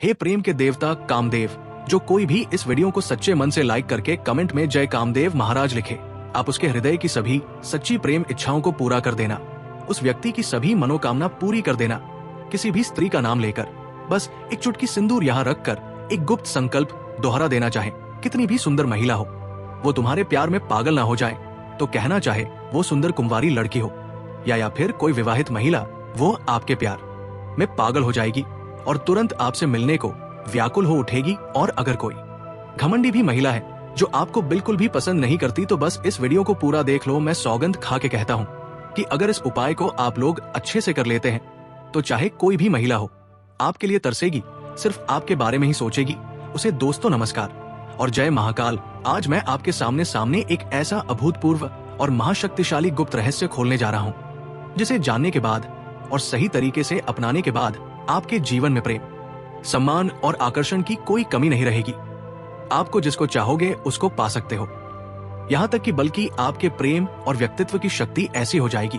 हे प्रेम के देवता कामदेव, जो कोई भी इस वीडियो को सच्चे मन से लाइक करके कमेंट में जय कामदेव महाराज लिखे, आप उसके हृदय की सभी सच्ची प्रेम इच्छाओं को पूरा कर देना, उस व्यक्ति की सभी मनोकामना पूरी कर देना। किसी भी स्त्री का नाम लेकर बस एक चुटकी सिंदूर यहाँ रखकर एक गुप्त संकल्प दोहरा देना चाहे, कितनी भी सुंदर महिला हो, वो तुम्हारे प्यार में पागल ना हो जाए तो कहना चाहे वो सुंदर कुंवारी लड़की हो या फिर कोई विवाहित महिला, वो आपके प्यार में पागल हो जाएगी और तुरंत आपसे मिलने को व्याकुल हो उठेगी। और अगर कोई घमंडी भी महिला है जो आपको बिल्कुल भी पसंद नहीं करती तो बस इस वीडियो को पूरा देख लो। मैं सौगंध खा के कहता हूँ कि अगर इस उपाय को आप लोग अच्छे से कर लेते हैं तो चाहे कोई भी महिला हो आपके लिए तरसेगी, सिर्फ आपके बारे में ही सोचेगी। उसे दोस्तों नमस्कार और जय महाकाल। आज मैं आपके सामने एक ऐसा अभूतपूर्व और महाशक्तिशाली गुप्त रहस्य खोलने जा रहा हूँ जिसे जानने के बाद और सही तरीके से अपनाने के बाद आपके जीवन में प्रेम, सम्मान और आकर्षण की कोई कमी नहीं रहेगी। आपको जिसको चाहोगे उसको पा सकते हो, यहाँ तक कि बल्कि आपके प्रेम और व्यक्तित्व की शक्ति ऐसी हो जाएगी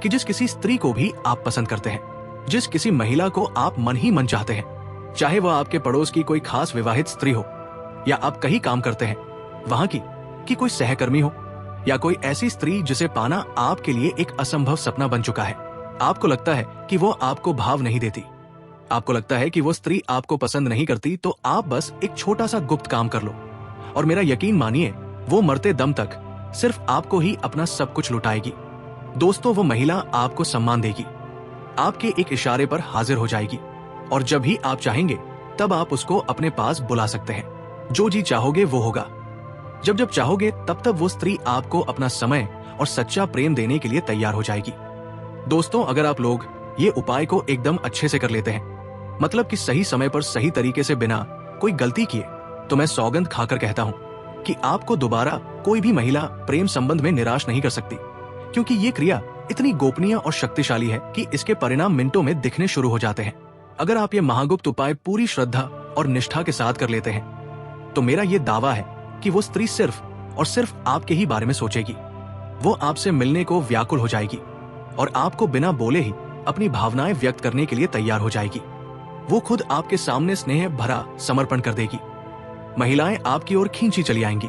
कि जिस किसी स्त्री को भी आप पसंद करते हैं, जिस किसी महिला को आप मन ही मन चाहते हैं, चाहे वह आपके पड़ोस की कोई खास विवाहित स्त्री हो या आप कहीं काम करते हैं वहां की कोई सहकर्मी हो या कोई ऐसी स्त्री जिसे पाना आपके लिए एक असंभव सपना बन चुका है। आपको लगता है कि वो आपको भाव नहीं देती, आपको लगता है कि वो स्त्री आपको पसंद नहीं करती, तो आप बस एक छोटा सा गुप्त काम कर लो और मेरा यकीन मानिए वो मरते दम तक सिर्फ आपको ही अपना सब कुछ लुटाएगी। दोस्तों, वो महिला आपको सम्मान देगी, आपके एक इशारे पर हाजिर हो जाएगी और जब भी आप चाहेंगे तब आप उसको अपने पास बुला सकते हैं। जो जी चाहोगे वो होगा, जब चाहोगे तब वो स्त्री आपको अपना समय और सच्चा प्रेम देने के लिए तैयार हो जाएगी। दोस्तों, अगर आप लोग ये उपाय को एकदम अच्छे से कर लेते हैं, मतलब कि सही समय पर सही तरीके से बिना कोई गलती किए, तो मैं सौगंध खाकर कहता हूँ कि आपको दोबारा कोई भी महिला प्रेम संबंध में निराश नहीं कर सकती, क्योंकि ये क्रिया इतनी गोपनीय और शक्तिशाली है कि इसके परिणाम मिनटों में दिखने शुरू हो जाते हैं। अगर आप ये महागुप्त उपाय पूरी श्रद्धा और निष्ठा के साथ कर लेते हैं तो मेरा ये दावा है कि वो स्त्री सिर्फ और सिर्फ आपके ही बारे में सोचेगी, वो आपसे मिलने को व्याकुल हो जाएगी और आपको बिना बोले ही अपनी भावनाएं व्यक्त करने के लिए तैयार हो जाएगी। वो खुद आपके सामने स्नेह भरा समर्पण कर देगी, महिलाएं आपकी ओर खींची चली आएंगी।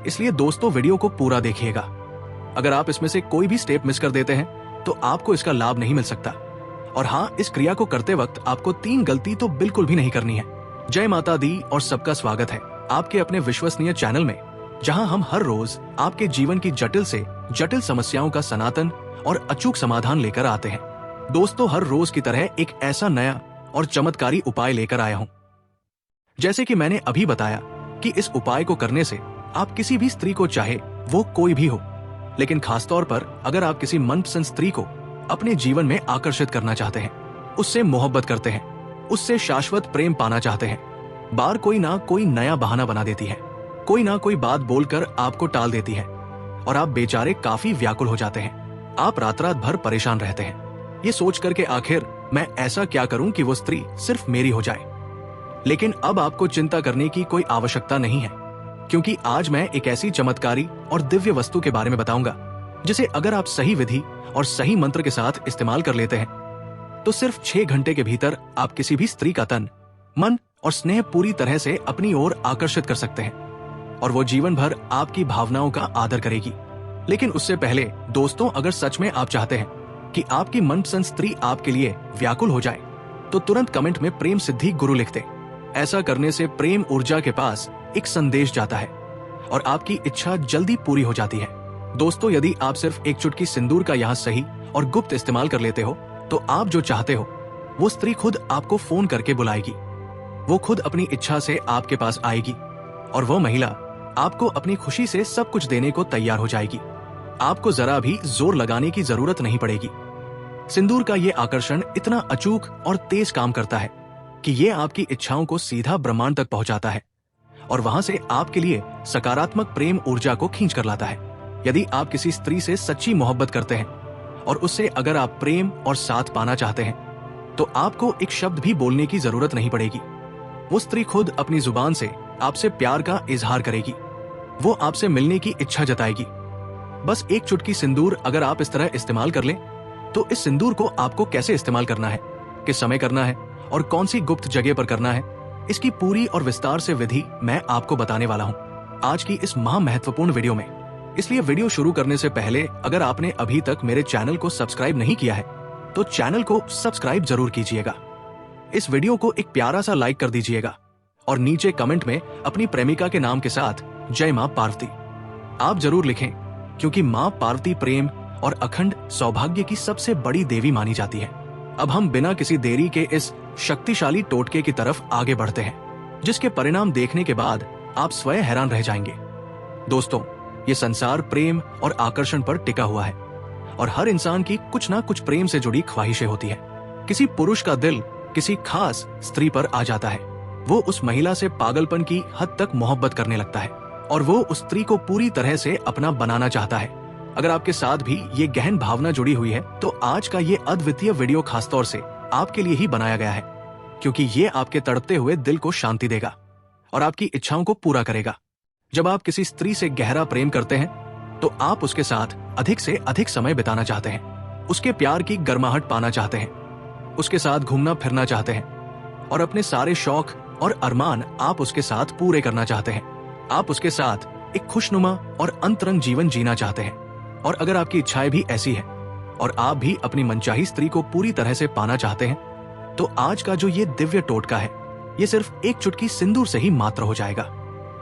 इसलिए दोस्तों, वीडियो को पूरा देखिएगा। अगर आप इसमें से कोई भी स्टेप मिस कर देते हैं तो आपको इसका लाभ नहीं मिल सकता। और हाँ, इस क्रिया को करते वक्त आपको 3 गलती तो बिल्कुल भी नहीं करनी है। जय माता दी और सबका स्वागत है आपके अपने विश्वसनीय चैनल में, जहां हम हर रोज आपके जीवन की जटिल से जटिल समस्याओं का सनातन और अचूक समाधान लेकर आते हैं। दोस्तों, हर रोज की तरह एक ऐसा नया और चमत्कारी उपाय लेकर आया हूं। जैसे कि मैंने अभी बताया कि इस उपाय को करने से आप किसी भी स्त्री को, चाहे वो कोई भी हो, लेकिन खासतौर पर अगर आप किसी मनपसंद स्त्री को अपने जीवन में आकर्षित करना चाहते हैं, उससे मोहब्बत करते हैं, उससे शाश्वत प्रेम पाना चाहते हैं, बार कोई ना कोई नया बहाना बना देती है, कोई ना कोई बात बोलकर आपको टाल देती है और आप बेचारे काफी व्याकुल हो जाते हैं। आप रात भर परेशान रहते हैं, ये सोच करके आखिर मैं ऐसा क्या करूं कि वो स्त्री सिर्फ मेरी हो जाए। लेकिन अब आपको चिंता करने की कोई आवश्यकता नहीं है, क्योंकि आज मैं एक ऐसी चमत्कारी और दिव्य वस्तु के बारे में बताऊंगा जिसे अगर आप सही विधि और सही मंत्र के साथ इस्तेमाल कर लेते हैं तो सिर्फ 6 घंटे के भीतर आप किसी भी स्त्री का तन, मन और स्नेह पूरी तरह से अपनी ओर आकर्षित कर सकते हैं और वो जीवन भर आपकी भावनाओं का आदर करेगी। लेकिन उससे पहले दोस्तों, अगर सच में आप चाहते हैं कि आपकी मनपसंद स्त्री आपके लिए व्याकुल हो जाए तो तुरंत कमेंट में प्रेम सिद्धि गुरु लिख दें। ऐसा करने से प्रेम ऊर्जा के पास एक संदेश जाता है और आपकी इच्छा जल्दी पूरी हो जाती है। दोस्तों, यदि आप सिर्फ एक चुटकी सिंदूर का यहाँ सही और गुप्त इस्तेमाल कर लेते हो तो आप जो चाहते हो वो स्त्री खुद आपको फोन करके बुलाएगी, वो खुद अपनी इच्छा से आपके पास आएगी और वो महिला आपको अपनी खुशी से सब कुछ देने को तैयार हो जाएगी। आपको जरा भी जोर लगाने की जरूरत नहीं पड़ेगी। सिंदूर का ये आकर्षण इतना अचूक और तेज काम करता है कि ये आपकी इच्छाओं को सीधा ब्रह्मांड तक पहुंचाता है और वहां से आपके लिए सकारात्मक प्रेम ऊर्जा को खींच कर लाता है। यदि आप किसी स्त्री से सच्ची मोहब्बत करते हैं और उससे अगर आप प्रेम और साथ पाना चाहते हैं तो आपको एक शब्द भी बोलने की जरूरत नहीं पड़ेगी। वो स्त्री खुद अपनी जुबान से आपसे प्यार का इजहार करेगी, वो आपसे मिलने की इच्छा जताएगी। बस एक चुटकी सिंदूर अगर आप इस तरह इस्तेमाल कर लें तो इस सिंदूर को आपको कैसे इस्तेमाल करना है, किस समय करना है और कौन सी गुप्त जगह पर करना है, इसकी पूरी और विस्तार से विधि मैं आपको बताने वाला हूँ आज की इस महा महत्वपूर्ण वीडियो में। इसलिए वीडियो शुरू करने से पहले अगर आपने अभी तक मेरे चैनल को सब्सक्राइब नहीं किया है तो चैनल को सब्सक्राइब जरूर कीजिएगा। इस वीडियो को एक प्यारा सा लाइक कर दीजिएगा और नीचे कमेंट में अपनी प्रेमिका के नाम के साथ जय मां पार्वती आप जरूर लिखें, क्योंकि मां पार्वती प्रेम और अखंड सौभाग्य की सबसे बड़ी देवी मानी जाती है। अब हम बिना किसी देरी के इस शक्तिशाली टोटके की तरफ आगे बढ़ते हैं, जिसके परिणाम देखने के बाद आप स्वयं हैरान रह जाएंगे। दोस्तों, ये संसार प्रेम और आकर्षण पर टिका हुआ है और हर इंसान की कुछ ना कुछ प्रेम से जुड़ी ख्वाहिशें होती है। किसी पुरुष का दिल किसी खास स्त्री पर आ जाता है, वो उस महिला से पागलपन की हद तक मोहब्बत करने लगता है और वो उस स्त्री को पूरी तरह से अपना बनाना चाहता है। अगर आपके साथ भी ये गहन भावना जुड़ी हुई है तो आज का ये अद्वितीय वीडियो खासतौर से आपके लिए ही बनाया गया है, क्योंकि ये आपके तड़पते हुए दिल को शांति देगा और आपकी इच्छाओं को पूरा करेगा। जब आप किसी स्त्री से गहरा प्रेम करते हैं तो आप उसके साथ अधिक से अधिक समय बिताना चाहते हैं, उसके प्यार की गर्माहट पाना चाहते हैं, उसके साथ घूमना फिरना चाहते हैं और अपने सारे शौक और अरमान आप उसके साथ पूरे करना चाहते हैं। आप उसके साथ एक खुशनुमा और अंतरंग जीवन जीना चाहते हैं। और अगर आपकी इच्छाएं भी ऐसी है और आप भी अपनी मनचाही स्त्री को पूरी तरह से पाना चाहते हैं तो आज का जो ये दिव्य टोटका है, ये सिर्फ एक चुटकी सिंदूर से ही मात्र हो जाएगा।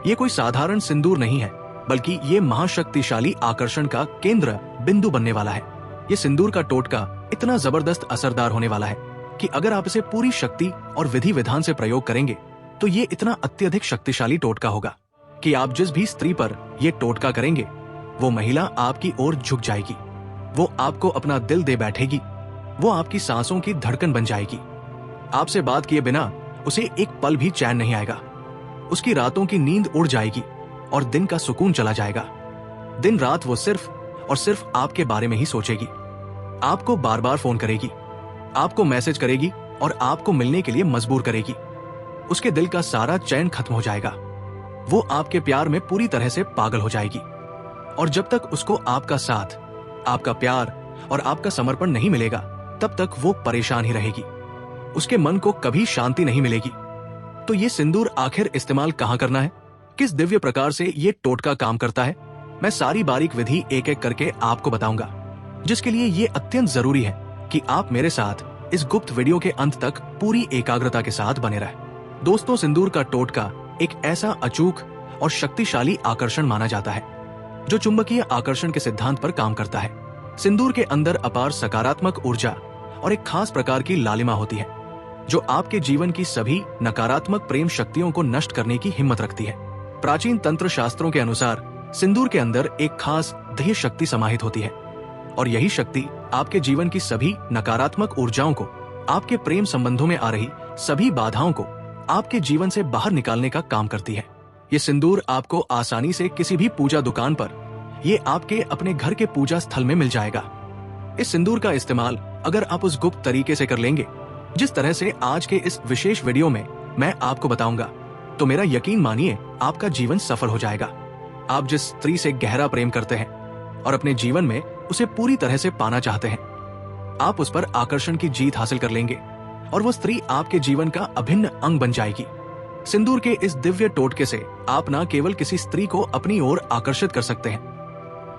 ये कोई साधारण सिंदूर नहीं है, बल्कि ये महाशक्तिशाली आकर्षण का केंद्र बिंदु बनने वाला है। ये सिंदूर का टोटका इतना जबरदस्त असरदार होने वाला है कि अगर आप इसे पूरी शक्ति और विधि विधान से प्रयोग करेंगे तो ये इतना अत्यधिक शक्तिशाली टोटका होगा कि आप जिस भी स्त्री पर ये टोटका करेंगे वो महिला आपकी ओर झुक जाएगी, वो आपको अपना दिल दे बैठेगी, वो आपकी सांसों की धड़कन बन जाएगी। आपसे बात किए बिना उसे एक पल भी चैन नहीं आएगा, उसकी रातों की नींद उड़ जाएगी और दिन का सुकून चला जाएगा। दिन रात वो सिर्फ और सिर्फ आपके बारे में ही सोचेगी, आपको बार बार फोन करेगी, आपको मैसेज करेगी और आपको मिलने के लिए मजबूर करेगी। उसके दिल का सारा चैन खत्म हो जाएगा, वो आपके प्यार में पूरी तरह से पागल हो जाएगी और जब तक उसको आपका साथ, आपका प्यार और आपका समर्पण नहीं मिलेगा तब तक वो परेशान ही रहेगी, उसके मन को कभी शांति नहीं मिलेगी। तो ये सिंदूर आखिर इस्तेमाल कहाँ करना है, किस दिव्य प्रकार से ये टोटका काम करता है, मैं सारी बारीक विधि एक एक करके आपको बताऊंगा, जिसके लिए ये अत्यंत जरूरी है कि आप मेरे साथ इस गुप्त वीडियो के अंत तक पूरी एकाग्रता के साथ बने रहें। दोस्तों, सिंदूर का टोटका एक ऐसा अचूक और शक्तिशाली आकर्षण माना जाता है जो चुंबकीय आकर्षण के सिद्धांत पर काम करता है। सिंदूर के अंदर अपार सकारात्मक ऊर्जा और एक खास प्रकार की लालिमा होती है जो आपके जीवन की सभी नकारात्मक प्रेम शक्तियों को नष्ट करने की हिम्मत रखती है। प्राचीन तंत्र शास्त्रों के अनुसार सिंदूर के अंदर एक खास ध्येय शक्ति समाहित होती है और यही शक्ति आपके जीवन की सभी नकारात्मक ऊर्जाओं को, आपके प्रेम संबंधों में आ रही सभी बाधाओं को आपके जीवन से बाहर निकालने का काम करती है। ये सिंदूर आपको आसानी से किसी भी पूजा दुकान पर, ये आपके अपने घर के पूजा स्थल में मिल जाएगा। इस सिंदूर का इस्तेमाल अगर आप उस गुप्त तरीके से कर लेंगे जिस तरह से आज के इस विशेष वीडियो में मैं आपको बताऊंगा, तो मेरा यकीन मानिए आपका जीवन सफल हो जाएगा। आप जिस स्त्री से गहरा प्रेम करते हैं और अपने जीवन में उसे पूरी तरह से पाना चाहते हैं, आप उस पर आकर्षण की जीत हासिल कर लेंगे और वो स्त्री आपके जीवन का अभिन्न अंग बन जाएगी। सिंदूर के इस दिव्य टोटके से आप न केवल किसी स्त्री को अपनी ओर आकर्षित कर सकते हैं,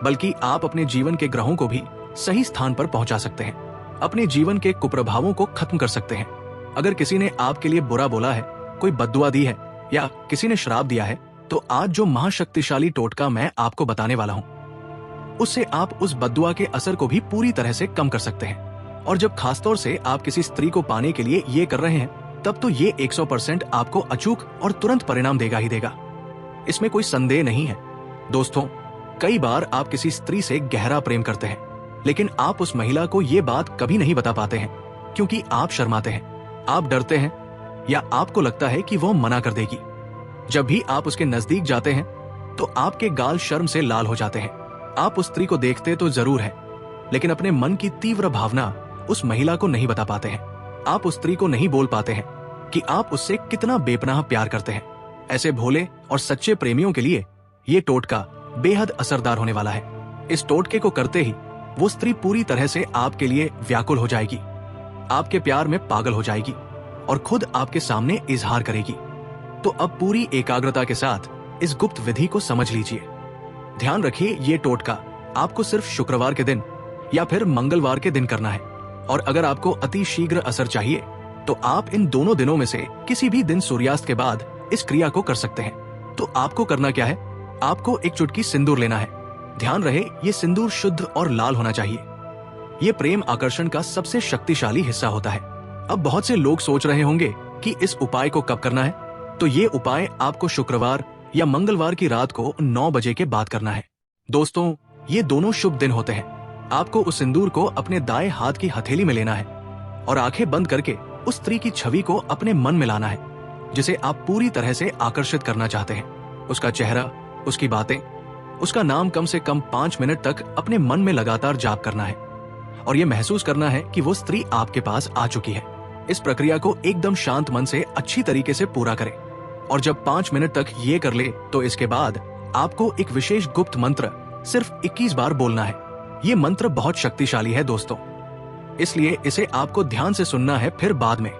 बल्कि आप अपने जीवन के ग्रहों को भी सही स्थान पर पहुंचा सकते हैं, अपने जीवन के कुप्रभावों को खत्म कर सकते हैं। अगर किसी ने आपके लिए बुरा बोला है, कोई बद्दुआ दी है या किसी ने श्राप दिया है, तो आज जो महाशक्तिशाली टोटका मैं आपको बताने वाला हूँ, उससे आप उस बद्दुआ के असर को भी पूरी तरह से कम कर सकते हैं। और जब खासतौर से आप किसी स्त्री को पाने के लिए ये कर रहे हैं, तब तो ये 100% आपको अचूक और तुरंत परिणाम देगा ही देगा, इसमें कोई संदेह नहीं है। दोस्तों, कई बार आप किसी स्त्री से गहरा प्रेम करते हैं, लेकिन आप उस महिला को ये बात कभी नहीं बता पाते हैं, क्योंकि आप शर्माते हैं, आप डरते हैं या आपको लगता है कि वो मना कर देगी। जब भी आप उसके नजदीक जाते हैं तो आपके गाल शर्म से लाल हो जाते हैं। आप उस स्त्री को देखते तो जरूर है, लेकिन अपने मन की तीव्र भावना उस महिला को नहीं बता पाते हैं। आप उस स्त्री को नहीं बोल पाते हैं कि आप उससे कितना बेपनाह प्यार करते हैं। ऐसे भोले और सच्चे प्रेमियों के लिए ये टोटका बेहद असरदार होने वाला है। इस टोटके को करते ही वो स्त्री पूरी तरह से आपके लिए व्याकुल हो जाएगी, आपके प्यार में पागल हो जाएगी और खुद आपके सामने इजहार करेगी। तो अब पूरी एकाग्रता के साथ इस गुप्त विधि को समझ लीजिए। ध्यान रखिए, ये टोटका आपको सिर्फ शुक्रवार के दिन या फिर मंगलवार के दिन करना है। और अगर आपको अति शीघ्र असर चाहिए तो आप इन दोनों दिनों में से किसी भी दिन सूर्यास्त के बाद इस क्रिया को कर सकते हैं। तो आपको करना क्या है, आपको एक चुटकी सिंदूर लेना है। ध्यान रहे, ये सिंदूर शुद्ध और लाल होना चाहिए। ये प्रेम आकर्षण का सबसे शक्तिशाली हिस्सा होता है। अब बहुत से लोग सोच रहे होंगे कि इस उपाय को कब करना है। तो ये उपाय आपको शुक्रवार या मंगलवार की रात को 9 बजे के बाद करना है। दोस्तों, ये दोनों शुभ दिन होते हैं। आपको उस सिंदूर को अपने दाएं हाथ की हथेली में लेना है और आंखें बंद करके उस स्त्री की छवि को अपने मन में लाना है जिसे आप पूरी तरह से आकर्षित करना चाहते हैं। उसका चेहरा, उसकी बातें, उसका नाम कम से कम 5 मिनट तक अपने मन में लगातार जाप करना है और यह महसूस करना है कि वो स्त्री आपके पास आ चुकी है। इस प्रक्रिया को एकदम शांत मन से अच्छी तरीके से पूरा करें और जब 5 मिनट तक ये कर ले तो इसके बाद आपको एक विशेष गुप्त मंत्र सिर्फ 21 बार बोलना है। ये मंत्र बहुत शक्तिशाली है दोस्तों, इसलिए इसे आपको ध्यान से सुनना है, फिर बाद में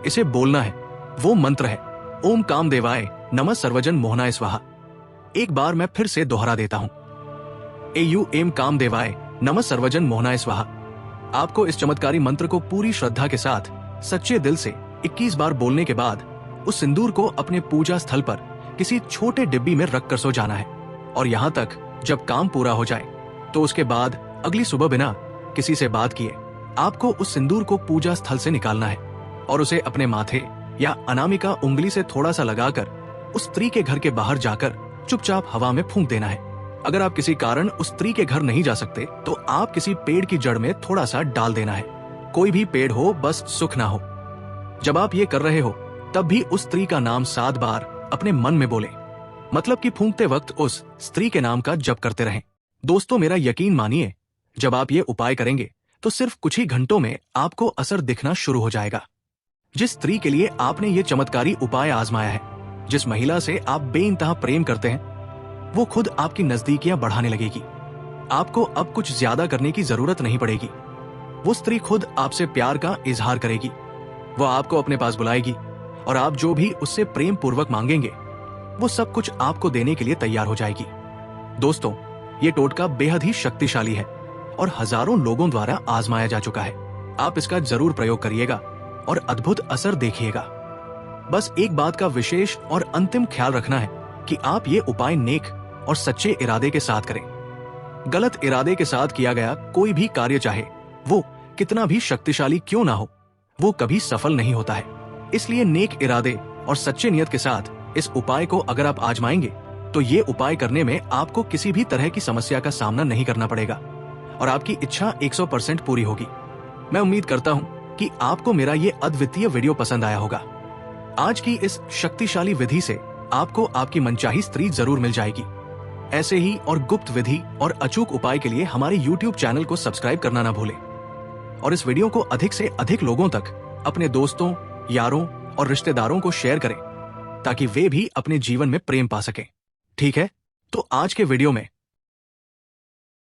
इसे बोलना है। वो मंत्र है ओम कामदेवाय नमः सर्वजन मोहनाय स्वाहा। एक बार मैं फिर से दोहरा देता हूं, एम कामदेवाय नमः सर्वजन मोहनाय स्वाहा। आपको इस चमत्कारी मंत्र को पूरी श्रद्धा के साथ सच्चे दिल से 21 बार बोलने के बाद उस सिंदूर को अपने पूजा स्थल पर किसी छोटे डिब्बी में रख कर सो जाना है। और यहाँ तक जब काम पूरा हो जाए तो उसके बाद अगली सुबह बिना किसी से बात किए आपको उस सिंदूर को पूजा स्थल से निकालना है और उसे अपने माथे या अनामिका उंगली से थोड़ा सा लगाकर उस स्त्री के घर के बाहर जाकर चुपचाप हवा में फूंक देना है। अगर आप किसी कारण उस स्त्री के घर नहीं जा सकते तो आप किसी पेड़ की जड़ में थोड़ा सा डाल देना है। कोई भी पेड़ हो, बस सुख ना हो। जब आप ये कर रहे हो तब भी उस स्त्री का नाम 7 बार अपने मन में बोले, मतलब कि फूंकते वक्त उस स्त्री के नाम का जप करते रहें। दोस्तों, मेरा यकीन मानिए, जब आप ये उपाय करेंगे तो सिर्फ कुछ ही घंटों में आपको असर दिखना शुरू हो जाएगा। जिस स्त्री के लिए आपने ये चमत्कारी उपाय आजमाया है, जिस महिला से आप बेइंतहा प्रेम करते हैं, वो खुद आपकी नजदीकियां बढ़ाने लगेगी। आपको अब कुछ ज्यादा करने की जरूरत नहीं पड़ेगी। वो स्त्री खुद आपसे प्यार का इजहार करेगी। वो आपको अपने पास बुलाएगी और आप जो भी उससे प्रेम पूर्वक मांगेंगे वो सब कुछ आपको देने के लिए तैयार हो जाएगी। दोस्तों, ये टोटका बेहद ही शक्तिशाली है और हजारों लोगों द्वारा आजमाया जा चुका है। आप इसका जरूर प्रयोग करिएगा और अद्भुत असर देखिएगा। बस एक बात का विशेष और अंतिम ख्याल रखना है कि आप ये उपाय नेक और सच्चे इरादे के साथ करें। गलत इरादे के साथ किया गया कोई भी कार्य, चाहे वो कितना भी शक्तिशाली क्यों ना हो, वो कभी सफल नहीं होता है। इसलिए नेक इरादे और सच्चे नियत के साथ इस उपाय को अगर आप आजमाएंगे तो ये उपाय करने में आपको किसी भी तरह की समस्या का सामना नहीं करना पड़ेगा और आपकी इच्छा 100% पूरी होगी। मैं उम्मीद करता हूँ कि आपको मेरा ये अद्वितीय वीडियो पसंद आया होगा। आज की इस शक्तिशाली विधि से आपको आपकी मनचाही स्त्री जरूर मिल जाएगी। ऐसे ही और गुप्त विधि और अचूक उपाय के लिए हमारे YouTube चैनल को सब्सक्राइब करना ना भूलें और इस वीडियो को अधिक से अधिक लोगों तक अपने दोस्तों, यारों और रिश्तेदारों को शेयर करें ताकि वे भी अपने जीवन में प्रेम पा सकें। ठीक है, तो आज के वीडियो में